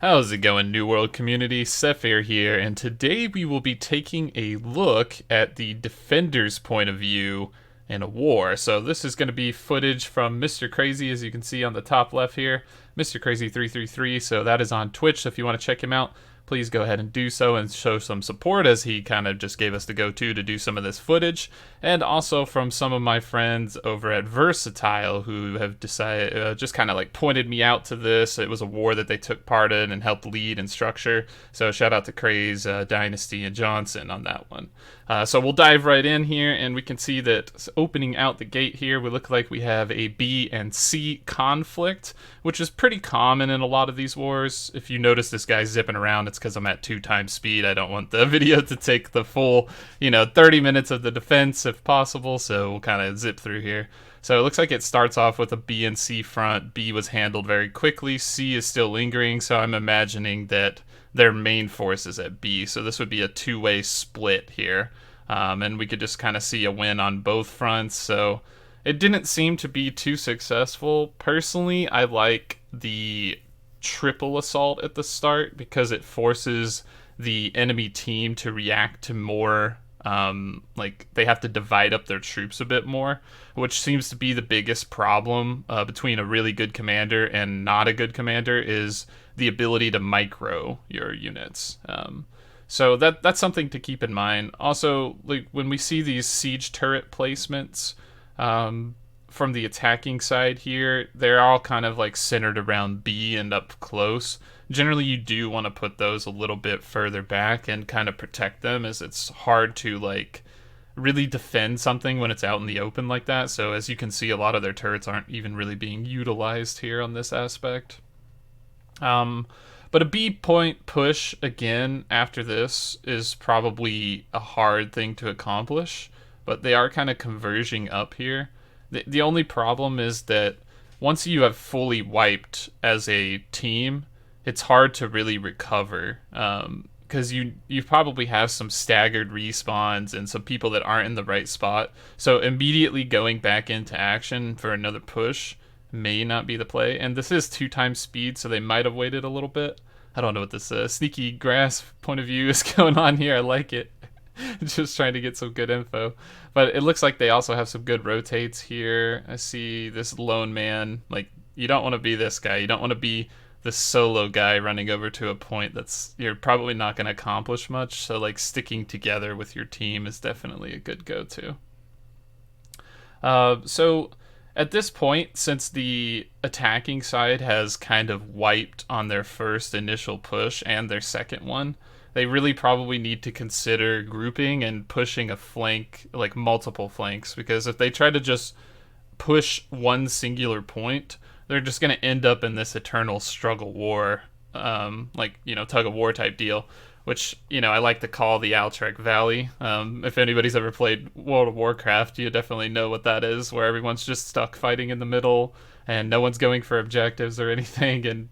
How's it going, New World community? Sapphire here, and today we will be taking a look at the defender's point of view in a war. So this is going to be footage from Mr. Kraze, as you can see on the top left here, Mr. Kraze333. So that is on Twitch. So if you want to check him out, please go ahead and do so and show some support, as he kind of just gave us the go-to to do some of this footage. And also from some of my friends over at Versatile, who have decided, just kind of like pointed me out to this. It was a war that they took part in and helped lead and structure. So shout out to Kraze, Dynasty, and Johnson on that one. So we'll dive right in here, and we can see that opening out the gate here, we look like we have a B and C conflict, which is pretty common in a lot of these wars. If you notice this guy zipping around, it's because I'm at 2x speed. I don't want the video to take the full, 30 minutes of the defense if possible, so we'll kind of zip through here. So it looks like it starts off with a B and C front. B was handled very quickly. C is still lingering, so I'm imagining that their main force is at B. So this would be a two-way split here. And we could just kind of see a win on both fronts. So it didn't seem to be too successful. Personally, I like the triple assault at the start because it forces the enemy team to react to more, like they have to divide up their troops a bit more, which seems to be the biggest problem between a really good commander and not a good commander, is the ability to micro your units. So that's something to keep in mind. Also, like when we see these siege turret placements from the attacking side here, they're all kind of like centered around B and up close. Generally, you do want to put those a little bit further back and kind of protect them, as it's hard to like really defend something when it's out in the open like that. So as you can see, a lot of their turrets aren't even really being utilized here on this aspect. But a B point push again after this is probably a hard thing to accomplish, but they are kind of converging up here. The only problem is that once you have fully wiped as a team, it's hard to really recover, because you probably have some staggered respawns and some people that aren't in the right spot. So immediately going back into action for another push may not be the play. And this is 2x speed, so they might have waited a little bit. I don't know what this sneaky grass point of view is going on here. I like it. Just trying to get some good info. But it looks like they also have some good rotates here. I see this lone man. Like, you don't want to be this guy. You don't want to be the solo guy running over to a point that's you're probably not going to accomplish much. So like sticking together with your team is definitely a good go-to. So at this point, since the attacking side has kind of wiped on their first initial push and their second one, they really probably need to consider grouping and pushing a flank, like multiple flanks, because if they try to just push one singular point, they're just going to end up in this eternal struggle war, tug of war type deal, which, I like to call the Altrek Valley. If anybody's ever played World of Warcraft, you definitely know what that is, where everyone's just stuck fighting in the middle and no one's going for objectives or anything, and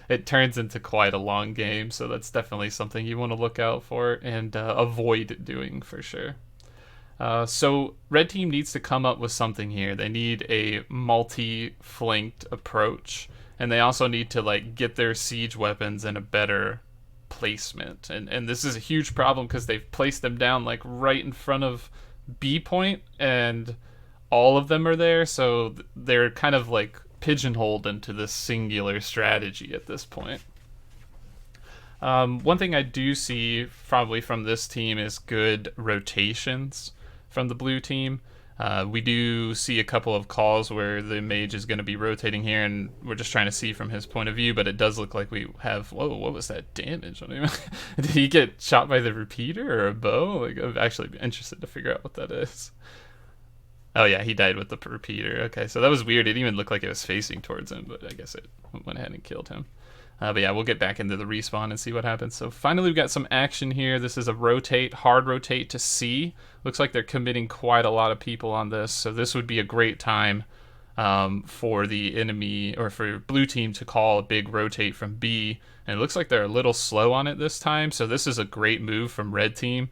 it turns into quite a long game. So that's definitely something you want to look out for and avoid doing for sure. So red team needs to come up with something here. They need a multi-flanked approach, and they also need to like get their siege weapons in a better placement. And this is a huge problem because they've placed them down like right in front of B point, and all of them are there, so they're kind of like pigeonholed into this singular strategy at this point. One thing I do see probably from this team is good rotations from the blue team. We do see a couple of calls where the mage is going to be rotating here, and we're just trying to see from his point of view, but it does look like we have... Whoa, what was that damage? I don't even... Did he get shot by the repeater or a bow? Like, I'm actually interested to figure out what that is. Oh yeah, he died with the repeater. Okay, so that was weird. It didn't even look like it was facing towards him, but I guess it went ahead and killed him. But yeah, we'll get back into the respawn and see what happens. So finally we've got some action here. This is a hard rotate to C. Looks like they're committing quite a lot of people on this, so this would be a great time for the enemy, or for blue team, to call a big rotate from B. And it looks like they're a little slow on it this time, so this is a great move from red team,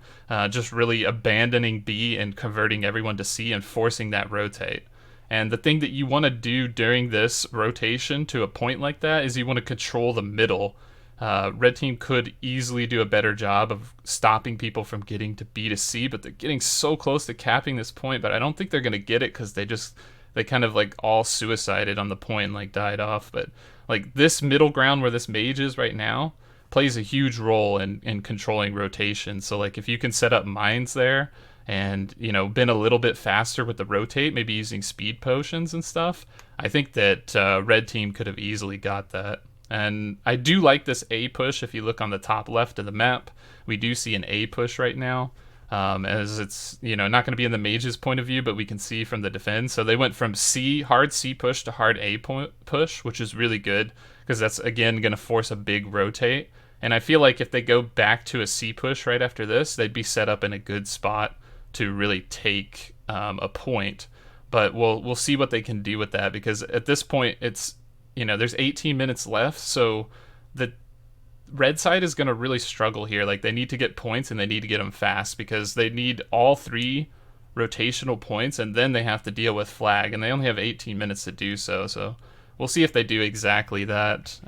just really abandoning B and converting everyone to C and forcing that rotate. And the thing that you want to do during this rotation to a point like that is you want to control the middle. Red team could easily do a better job of stopping people from getting to B to C, but they're getting so close to capping this point. But I don't think they're gonna get it because they kind of like all suicided on the point and like died off. But like this middle ground where this mage is right now plays a huge role in controlling rotation. So like if you can set up mines there and been a little bit faster with the rotate, maybe using speed potions and stuff, I think that red team could have easily got that. And I do like this A push. If you look on the top left of the map, we do see an A push right now, as it's not going to be in the mage's point of view, but we can see from the defense. So they went from hard C push to hard A push, which is really good because that's again going to force a big rotate. And I feel like if they go back to a C push right after this, they'd be set up in a good spot to really take a point. But we'll see what they can do with that, because at this point it's there's 18 minutes left, so the red side is going to really struggle here. Like they need to get points and they need to get them fast because they need all 3 rotational points and then they have to deal with flag, and they only have 18 minutes to do so. So we'll see if they do exactly that.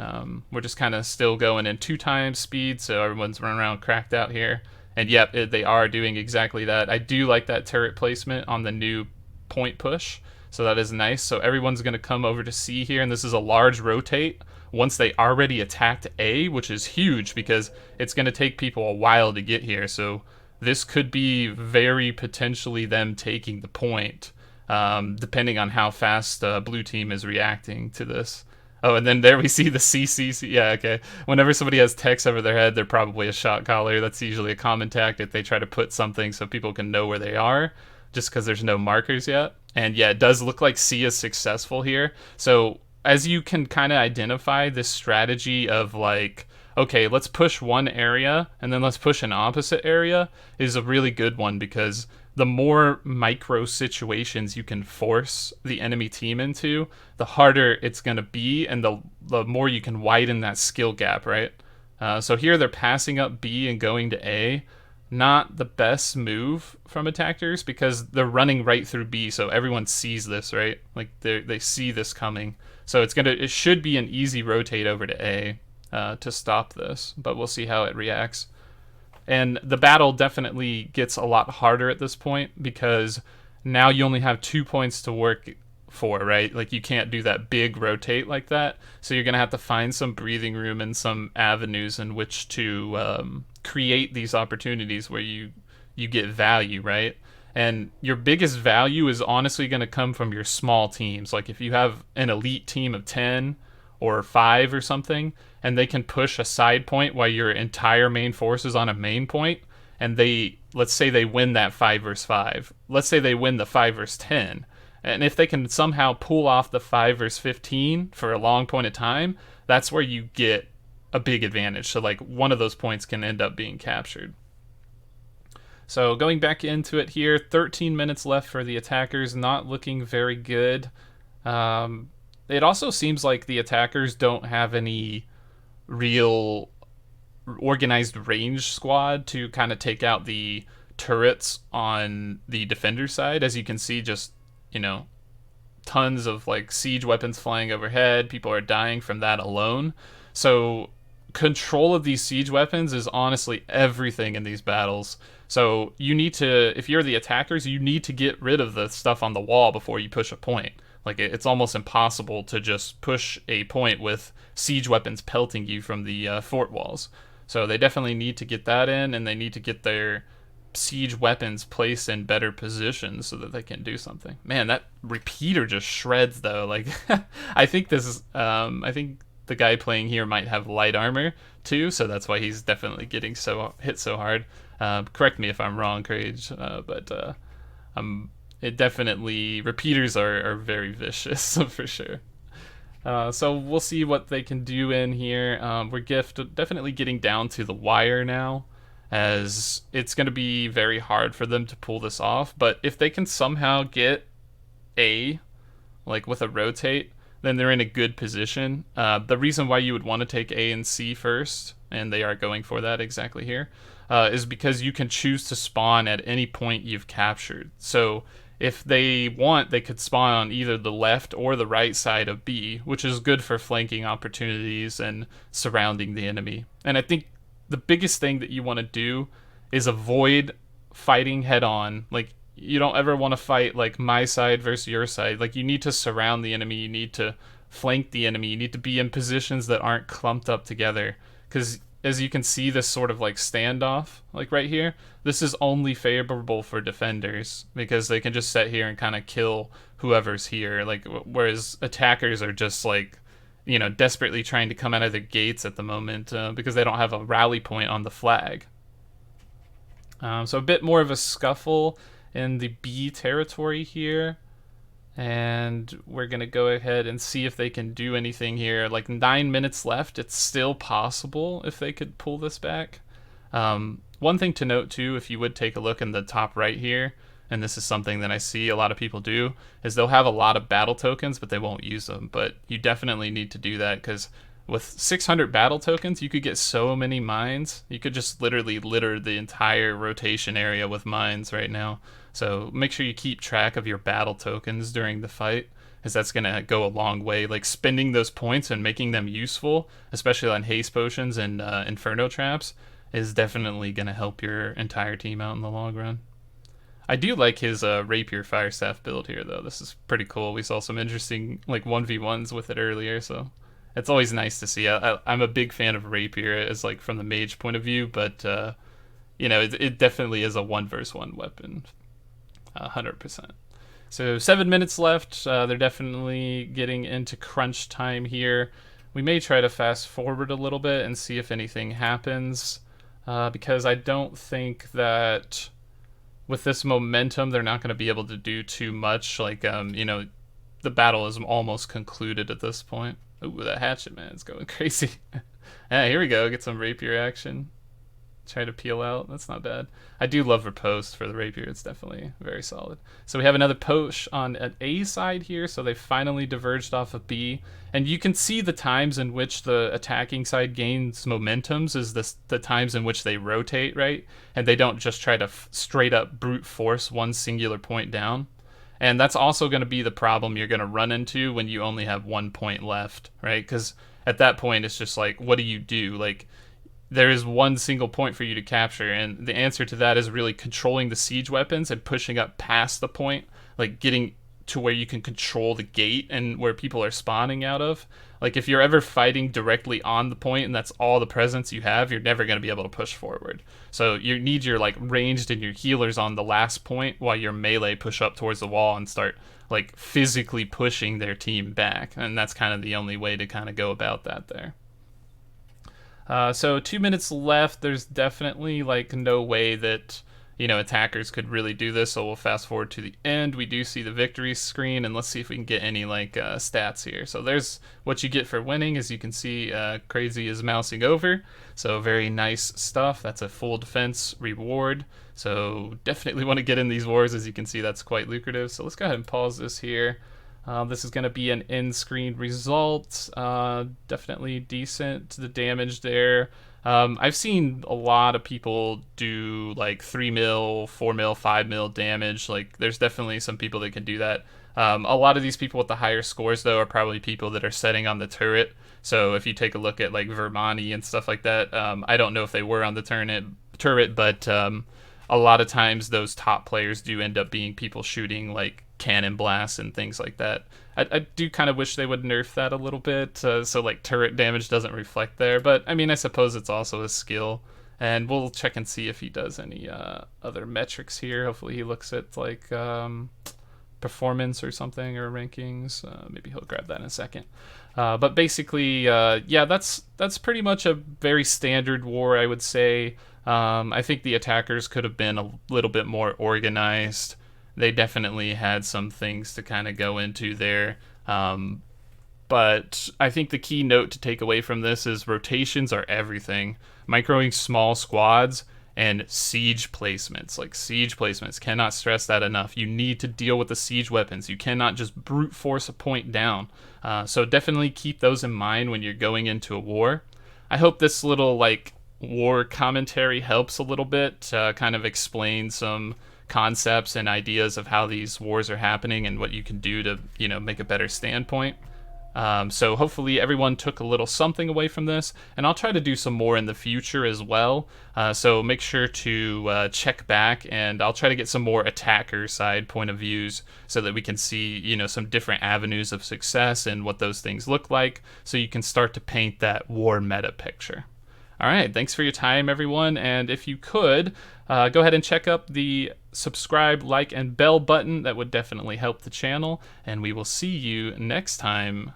We're just kind of still going in 2 times speed, so everyone's running around cracked out here. And yep, they are doing exactly that. I do like that turret placement on the new point push, so that is nice. So everyone's going to come over to C here, and this is a large rotate once they already attacked A, which is huge because it's going to take people a while to get here. So this could be very potentially them taking the point, depending on how fast blue team is reacting to this. Oh, and then there we see the CCC. Yeah, okay. Whenever somebody has text over their head, they're probably a shot caller. That's usually a common tactic. They try to put something so people can know where they are, just because there's no markers yet. And yeah, it does look like C is successful here. So as you can kind of identify, this strategy of like, okay, let's push one area and then let's push an opposite area is a really good one, because the more micro situations you can force the enemy team into, the harder it's going to be, and the more you can widen that skill gap, right? So here they're passing up B and going to A. Not the best move from attackers because they're running right through B, so everyone sees this, right? Like they see this coming. So it should be an easy rotate over to A to stop this, but we'll see how it reacts. And the battle definitely gets a lot harder at this point because now you only have 2 points to work for, right? Like you can't do that big rotate like that. So you're going to have to find some breathing room and some avenues in which to create these opportunities where you get value, right? And your biggest value is honestly going to come from your small teams. Like if you have an elite team of 10 or 5 or something, and they can push a side point while your entire main force is on a main point, and let's say they win that 5 versus 5. Let's say they win the 5 versus 10. And if they can somehow pull off the 5 versus 15 for a long point of time, that's where you get a big advantage. So like one of those points can end up being captured. So going back into it here, 13 minutes left for the attackers, not looking very good. It also seems like the attackers don't have any real organized range squad to kind of take out the turrets on the defender side. As you can see, just tons of like siege weapons flying overhead. People are dying from that alone. So control of these siege weapons is honestly everything in these battles. So you need to, if you're the attackers, you need to get rid of the stuff on the wall before you push a point. Like it's almost impossible to just push a point with siege weapons pelting you from the fort walls. So they definitely need to get that in, and they need to get their siege weapons placed in better positions so that they can do something. Man, that repeater just shreds though. Like I think I think the guy playing here might have light armor too, so that's why he's definitely getting hit so hard. Correct me if I'm wrong, Kraze, but it definitely, repeaters are very vicious for sure. So we'll see what they can do in here. We're definitely getting down to the wire now, as it's going to be very hard for them to pull this off. But if they can somehow get A, like with a rotate, then they're in a good position. The reason why you would want to take A and C first, and they are going for that exactly here, is because you can choose to spawn at any point you've captured. So if they want, they could spawn on either the left or the right side of B, which is good for flanking opportunities and surrounding the enemy. And I think the biggest thing that you want to do is avoid fighting head on. Like, you don't ever want to fight like my side versus your side. Like, you need to surround the enemy, you need to flank the enemy, you need to be in positions that aren't clumped up together. Because as you can see, this sort of like standoff, like right here, this is only favorable for defenders because they can just sit here and kind of kill whoever's here. Like, whereas attackers are just like, you know, desperately trying to come out of their gates at the moment because they don't have a rally point on the flag. So a bit more of a scuffle in the B territory here. And we're going to go ahead and see if they can do anything here. Like 9 minutes left. It's still possible if they could pull this back. One thing to note too, if you would take a look in the top right here, and this is something that I see a lot of people do, is they'll have a lot of battle tokens, but they won't use them. But you definitely need to do that because with 600 battle tokens, you could get so many mines. You could just literally litter the entire rotation area with mines right now. So make sure you keep track of your battle tokens during the fight, as that's going to go a long way. Like, spending those points and making them useful, especially on haste potions and inferno traps, is definitely going to help your entire team out in the long run. I do like his rapier fire staff build here, though. This is pretty cool. We saw some interesting like 1v1s with it earlier, so it's always nice to see. I'm a big fan of rapier as like from the mage point of view, but you know, it definitely is a 1v1 weapon. 100%. So 7 minutes left. They're definitely getting into crunch time here. We may try to fast forward a little bit and see if anything happens, because I don't think that with this momentum they're not going to be able to do too much. Like, you know, the battle is almost concluded at this point. Ooh, that hatchet man's going crazy. Yeah, here we go. Get some rapier action. Try to peel out. That's not bad. I do love riposte for the rapier. It's definitely very solid. So we have another push on an A side here. So they finally diverged off of B. And you can see the times in which the attacking side gains momentums is the times in which they rotate, right? And they don't just try to straight up brute force one singular point down. And that's also going to be the problem you're going to run into when you only have 1 point left, right? Because at that point, it's just like, what do you do? Like, there is one single point for you to capture, and the answer to that is really controlling the siege weapons and pushing up past the point, like getting to where you can control the gate and where people are spawning out of. Like, if you're ever fighting directly on the point and that's all the presence you have, you're never going to be able to push forward. So you need your like ranged and your healers on the last point while your melee push up towards the wall and start like physically pushing their team back. And that's kind of the only way to kind of go about that there. So 2 minutes left. There's definitely like no way that, you know, attackers could really do this. So we'll fast forward to the end. We do see the victory screen, and let's see if we can get any like stats here. So there's what you get for winning. As you can see, Kraze is mousing over. So very nice stuff. That's a full defense reward. So definitely want to get in these wars. As you can see, that's quite lucrative. So let's go ahead and pause this here. This is going to be an end-screen result. Definitely decent to the damage there. I've seen a lot of people do like 3 mil, 4 mil, 5 mil damage. Like, there's definitely some people that can do that. A lot of these people with the higher scores, though, are probably people that are setting on the turret. So if you take a look at like Vermani and stuff like that, I don't know if they were on the turret, but a lot of times those top players do end up being people shooting like cannon blasts and things like that. I do kind of wish they would nerf that a little bit, so like turret damage doesn't reflect there, but I mean, I suppose it's also a skill, and we'll check and see if he does any other metrics here. Hopefully he looks at like performance or something, or rankings. Maybe he'll grab that in a second. But basically, yeah, that's pretty much a very standard war, I would say. I think the attackers could have been a little bit more organized. They definitely had some things to kind of go into there. But I think the key note to take away from this is rotations are everything. Microing small squads and siege placements. Like, siege placements, cannot stress that enough. You need to deal with the siege weapons. You cannot just brute force a point down. So definitely keep those in mind when you're going into a war. I hope this little like war commentary helps a little bit, kind of explain some concepts and ideas of how these wars are happening and what you can do to, make a better standpoint. So hopefully everyone took a little something away from this, and I'll try to do some more in the future as well. So make sure to check back, and I'll try to get some more attacker side point of views so that we can see, some different avenues of success and what those things look like, so you can start to paint that war meta picture. All right, thanks for your time, everyone, and if you could, go ahead and check up the subscribe, like, and bell button. That would definitely help the channel, and we will see you next time.